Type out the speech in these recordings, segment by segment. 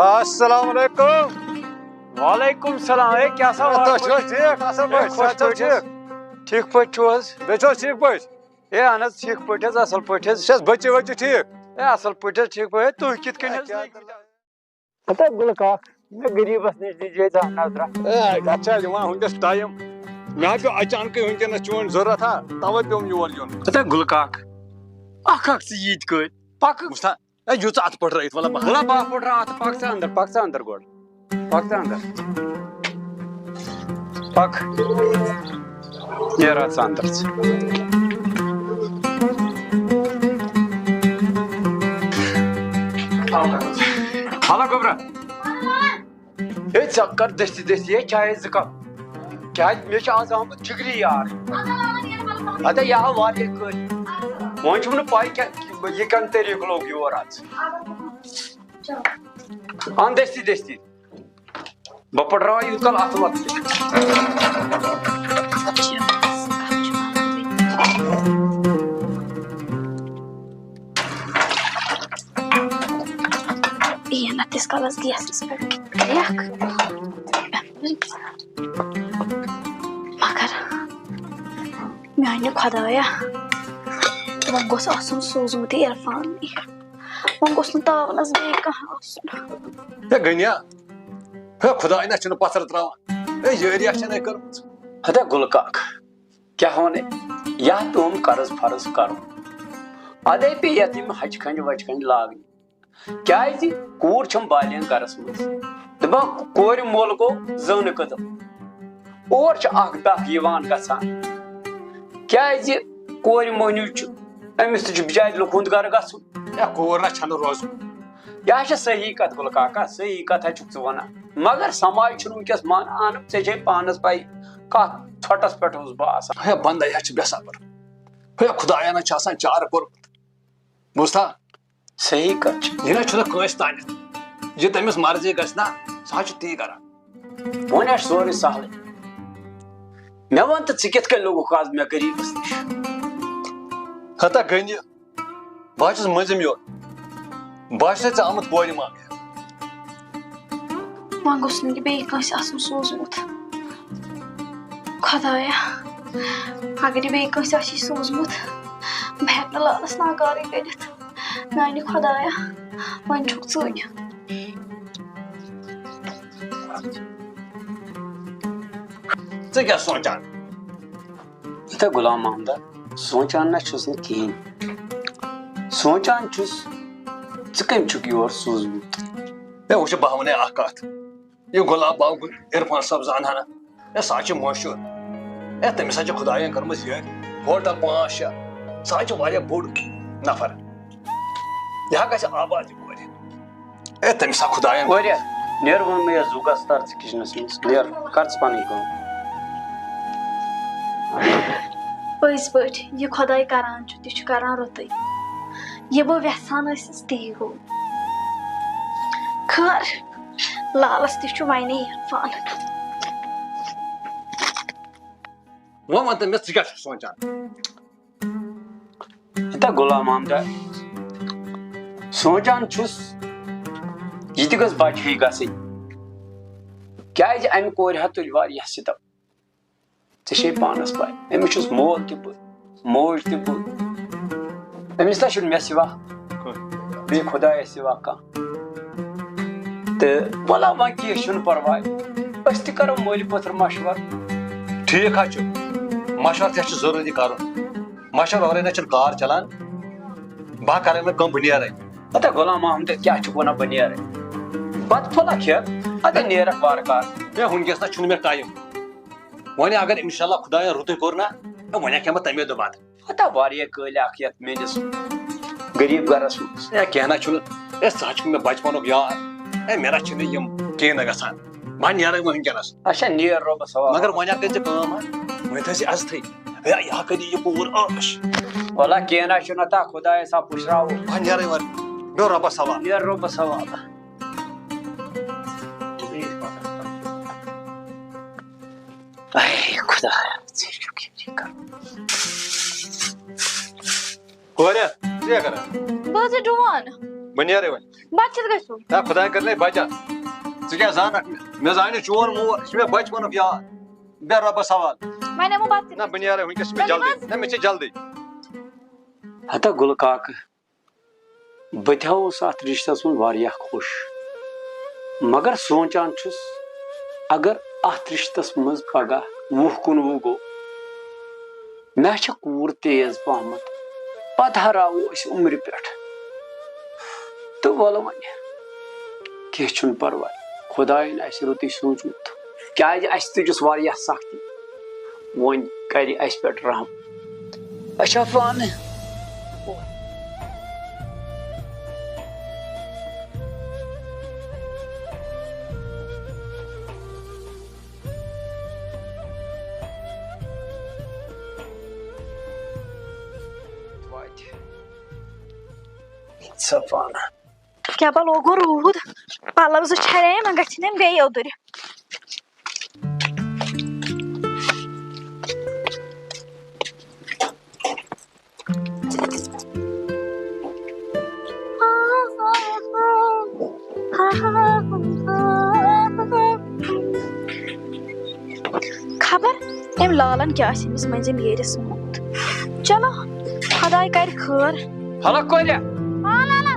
अस्सलाम वालेकुम। वालेकुम सलाम। क्या सा ठीक पे ठीक पे अहन ठीक पे असल पे बच्चे वच्चे ठीक असल पे ठीक पे तु कित पता गुल काक मैं गरीबस नश दीजिए नजरा अच्छा वस टाइम मे पे अचानक वनस चोन जरूरत तवे पे योर युन पता गुल काक अख यीत कर पक युत अत पट रही भला बाह पट रहा पक सा अंदर गोड़ पक सा अंदर पक ये रहा सा अंदर से हाला गोबरा ए चक्कर दस्ती दस्ती ये चाय जका क्या मे आज आमुत जिगरी यार अदा यह वाले कर वन छुम न पाई क्या ये कन तरीक लोग योर आज आन दस्ती दस्ती बपड़ रहा यूं कल आत्मत Iya, nanti sekolah dia seperti teriak. Makar, मैं खुदा या वह गोस आसुन सोजमुती इरफान नी वह गोस तावनस बे कहाँ आसुन हे गनिया हे खुदा इना चुन पत्थर त्रावा ए येरिया चने कर हदा गुलकाक क्या होने या तुम कर्ज फर्ज करो अदे पे यतीम हज खंड लाग क्या कूर छम बालियन करस मज दबा कोर मोल को जन कदम और छ आख तक यवान गसान क्या कोर मोन्यू छ अमिस छ बिचार लुकुंद घर गसु या कोर ना छन रोज या छ सही कत गुल काका सही कत छ वना मगर समाज छ उनकस मान आन से छ पानस पाई का छोटस पेटोस बास हे बंदा या छ बेसबर हे खुदाया ना छासन चार कोर बुझता सही कत ये ना छुना कोस तान ये तमिस मर्जी गसना साच ती करा वन सोरे सहल मे वन तो कित कन लोगों काज मे गरीबस निश खता गनि बाचस मजम यो बाचस आमत कोर मांग वह गोस नी बे कस आसुन सोजमुत खुदाया अगर बे कस आसी सोजमुत बहक न लालस नागारी करित नानी खुदाया वन छुक चुन से क्या सोचान इतना गुलाम महमदा सोचान ना छुस न कहीं सोचान छुस कम चुक योर सोजमुत ए वो बहवने आकात ये गुलाब बाग इरफान सब जान ना ए साच मशहूर ए तमिस खुदायन करमस ये होटल 5 साच वारिया बोड़ नफर यहाँ गस आबाद कोर ए तमिस खुदायन कोरिया नेर वन में जुगा स्टार किचनस में नेर कर्ज पानी को पज पे यह खुदाई करान तह करान रुतै यह बह यसान ती गो खैर लालस तह वने इरफान वो वन तमिस क्या सोचान इतना गुलाम महमदा सोचान छुस यह गस बचही गई क्या अमि कोर तुल वारिया सितम ऐ पानस पाई अमिस मोल तह मोज तह अमिस ना मे सिवा बे खुदाय सिवा कह तो वला वन कह परवाय अस करो मोल पत्र मशवर ठीक मशवर तह जरूरी कर मशवर वर ना कार चलान बह कर कम बह नेर पता गुलाम महमद क्या वन बह नेर पत फुल खेत अद नेर वार कार वनकस ना मे टाइम वन अगर इंशाल्लाह खुदायन रुत कोर ना वन खेम तमे दो बात पता वारिया कल ये मेस गरीब गरस ए कह ना ए सच मे बचपन यार ए मेरा यम कह ना गसान बह नेर वनकस अच्छा नेर रोबस मगर वन कर वन थी अजत यह करी यह पूर आश वला कह ना ता खुदाय सा पुशराव बह नेर वन बो रबस सवाल नेर रोबस सवाल खुदा कोरिया क्या कर बस डुआन बह नेरे वन बचित गो ना खुदा कर बचा क्या जान मे जान चोन मोर मे बचपन याद बे रब सवाल मैंने वो बात ना बह नेरे वनकस मे जल्दी ना मे जल्दी हता गुल काक बह थोस अत रिश्तस मन वारियाह खुश मगर सोचान छुस अगर अत रिश्तस मज पगह 20 गो मे कूर तेज पहमत पत हरावो उम्र पे तो वल वन कह परवाह खुदायन रुत सोचमुत क्या तुजस वारियाह सख्ती वन कर पे रहम अच्छा पान सफाना क्या लोगो रूद पलव जो छे ना गम बे ओदुर खबर अम लालन क्या मंजिम ये स्मूथ चलो खुदाय कर खैर हला कोल्या हाँ लाला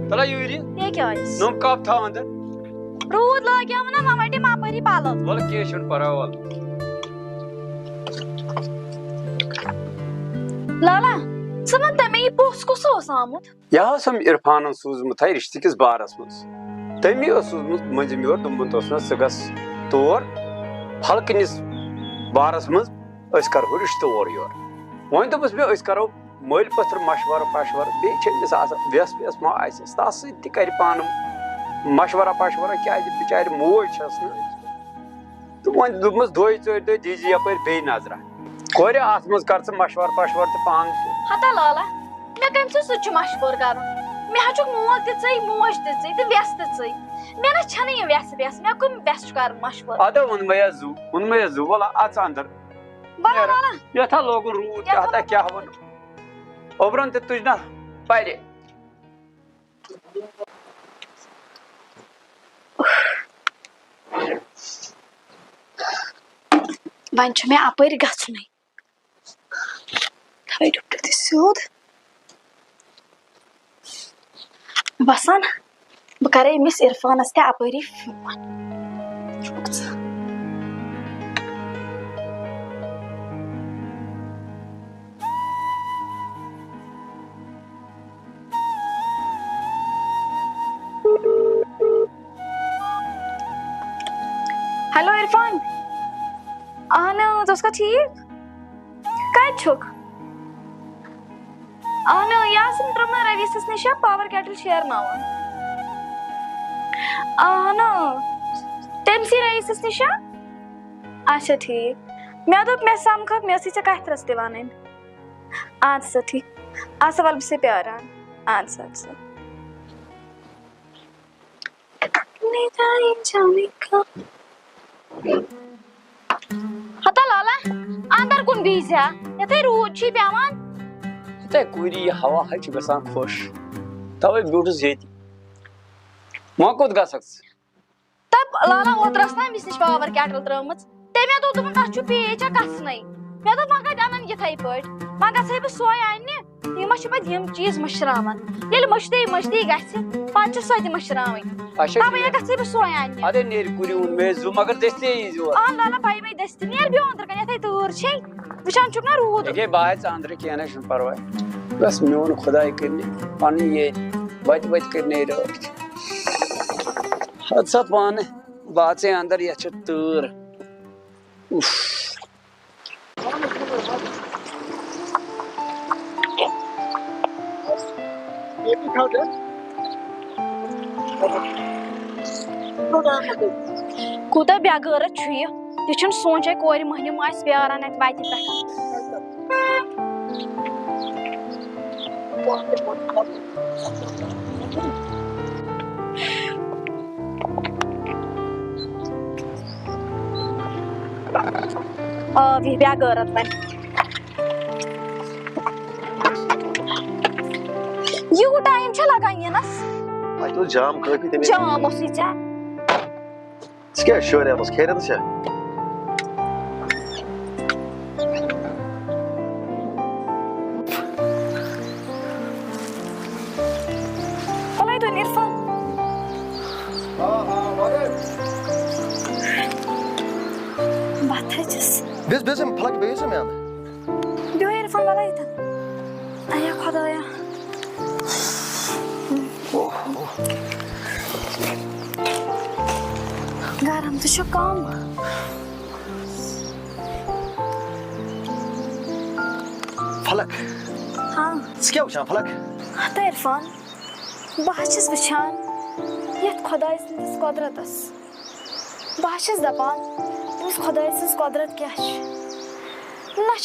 तला यूरी ये क्या नुम कप था अंदर रूद लाग्या ना ममटी मापरी पालत वल केशन परवाल लाला समन तमे पोस को आमुत यह सम इरफान सूजमुत है रिश्ते किस बारस मज तमी सूजमुत मंजिम योर दुमत सगस तौर हल्कनिस बारस मज करो रिश्ते और योर वन दोपस मे करो मल पत्थर मशवरा पशवरा बेस व्यस व्यस मा तस कर पान मशवरा पशवरा क्या बिचार मोज तो वन दोपस दोय चोर दो दीजी यप बे नजरा कोर अत मज कर मशवर पशवर तो पान हता लाला मे कम से मशवर कर मे हचुक मोल ती मोज ती व्यस ती मे ना छन ये व्यस व्यस मे कम व्यस कर मशवर अद उन जू वला अच अंदर यथा लोग रूद हता क्या वन ओबरन ते तुझ ना पारे वन मे अपर गन सूद बसान बह कर अमिस इरफानस ते अपरी फोन हेलो इरफान अहन उसका ठीक कत छुक अहन यासिन त्रुम रवीसस निश पावर केटल शेरनावन अहन तमसी रईसस निश अच्छा ठीक मे दोप मे समख मे चे कथ ते वन अच्छा ठीक अच्छा वल बे प्यारान अच्छा हता लाला अंदर कुन बीजा यथे रूद छी पेवान ते कुरी हवा हच गसान खुश तवे ब्यूटस जेती मो कोत गसक्स तब लाला ओत्रस ना मिस निश पावर केटल त्रमच ते मे दो तुम तछ पेचा कसनै मे दो मगा अनन यथै पट मगा से ब सोय अन्ने यम छ पत यम चीज मशरावन येल मशती गछ पांच सय मशरावन तब ये गछ ब सोय अन्ने अरे नेर कुरी उन मे जु मगर दस्ते जो आ लाला भाई दस्ते नेर भी अंदर कन यथै तूर छै विचान चुक ना रूद के बाहर अंदर के ना शन परवाह बस मोन खुदाई करने पानी ये बच करने रोक हादसा पान बात से अंदर ये चतुर कूता बेगर यह सोचे कोर महनिम आ प्यारान अत वत पे बेगर वन यू टाइम लगान यनस तो जाम काफी तमे जाम ओसी चा क्या शोर है बस खैरियत छे Olay तो इरफान बात है जिस Biz हम फलक बेस में आंदा जो इरफान वाला ही था आया खुदाया गरम तो कम फलक हाँ क्या वचन फलक तो इरफान बहस वचान यथ खुदाय सस कुदरतस बहस दपान तमिस खुदाय सस कुदरत क्या ना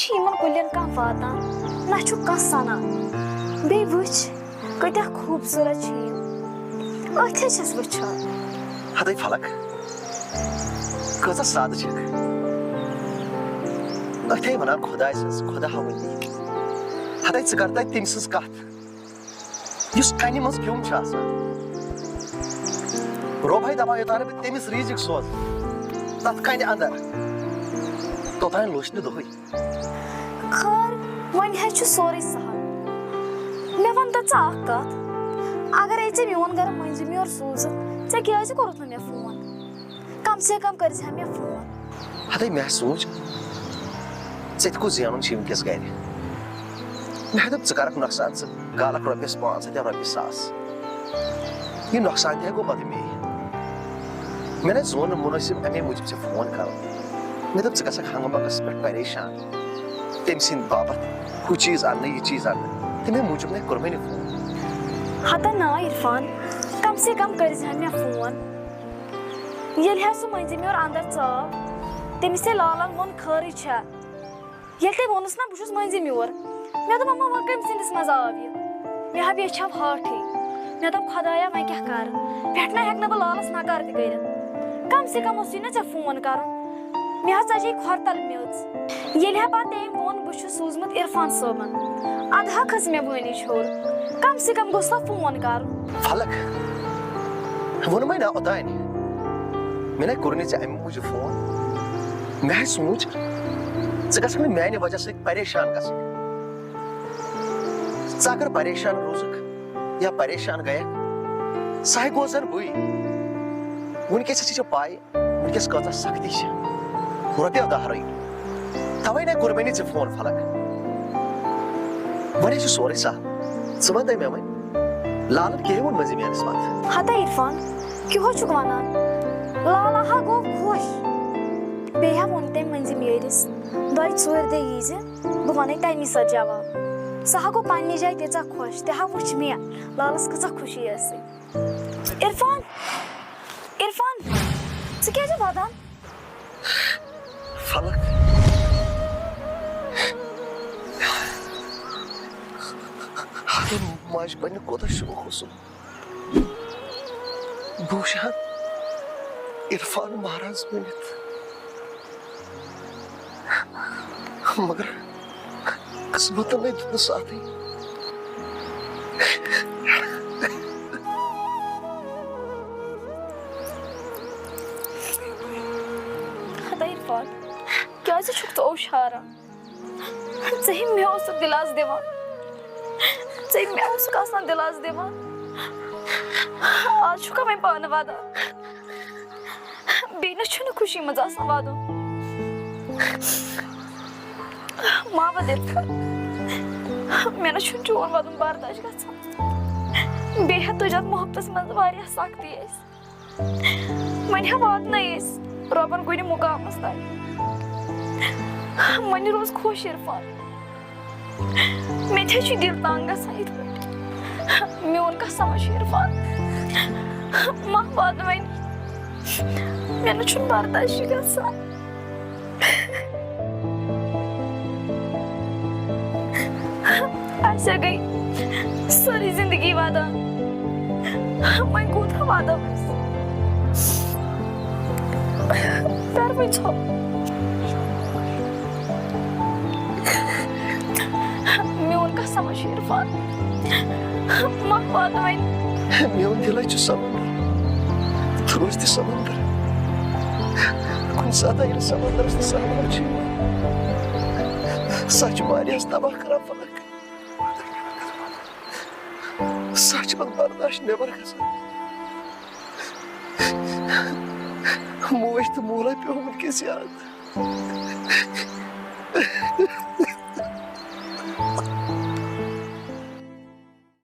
कुलियन कह वातान ना कह सनान बे वुच कत्या खूबसूरत अथे छस वचान हदे फलक कसा साद छक अथे वनान खुदाय सस खुदा हवनी हदे च करता तमसस कथ युस कनि मस क्यों छ आसान रोभाई दबा योतान बे तमिस रिजिक सोज तथ कनि अंदर तोतान लोचन दोहै खर वन है सोरे सहल मे वन तो कत अगर ये मोन घर मंजमी और सूज क्या कोरुत मे फोन कम से कम कर मे फोन हदे मे सोच को जेनुन वनकस गर मे दप करक नुकसान गालक रपिस 500 या रपिस 1000 यह नुकसान तह गो पद मे मे जोन मुनसिब अमे मूजब से फोन कर मे दप हंगमकस पे परेशान तम सिंद बाबत हु चीज अन्न यह चीज अन्न तमे मूजब मे कोर मे फोन हता ना इरफान कम से कम कर मे फोन ये सह मंजमी और अंदर चाव तमिस लालन वोन खरी ये वोनस ना बहुत मंजमी और मे दप अम्मा वो कम सिंदिस मज आव यह मे हा बेछा हाठे मे दप खुदाया वह क्या कर पेटना हेक बह लालस नकार त कर कम से कम ना ऐ फोन कर मे चे खोरतल मेज ये पत तम वोन बह सूजमुत इरफान सोबन अदहा खस मे बनी छोर कम से कम गोस फोन कर फलक वो मैं ना ओतान मे कोर अमे मूजब फोन मे सोच मान वजह से परेशान अगर परेशान रोजुक या परेशान गयक सह गो जन बी वनकस पाई वनकस कता सख्ती रुपये दह रही तवे ना कोर मे फोन फलक वे सोरे सहल वन मे वन लालन कह वो मज मेस मत हता इरफान क्यों वनान लाला हा गो खुश बेहा वोन तम मंजिम यस 2-4 दह यीज बह वन तमी सत जवाब सह गो पन्ने जाय तीचा खुश तह वुच मे लालस कचा खुशी इरफान इरफान क्या वादान फलक माज बन कोत शौक भूषण इरफान महाराज बनित मगर किस्मत में दिन साथी इरफान क्या तो औशारा मे दिलास दिवान मे दिलास दिवान आज मे पान वादा बेनस खुशी मज वादन मावद इरफान मे चोन वदन बर्दाश्त गसान बेह तुझ मोहब्बत मज सख्ती वन वातन रबन कुन मुकामस तक वन रोज खुश इरफान मे दिल तंग गसान इत मोन कह समझ इरफान मा वाद वन मे बर्दाश्त गसान ऐसे गई सारी जिंदगी वादा मैं कूथा वादा प्यार में छो मैं उनका समझ इरफान माँ वादा मेन दिल समंदर रोज तह समंदर कुछ सात समंदरस सहमान सच तबाह कर फलक सच पत बर्दाश्त नबर मोज तो मोला पे वनकस याद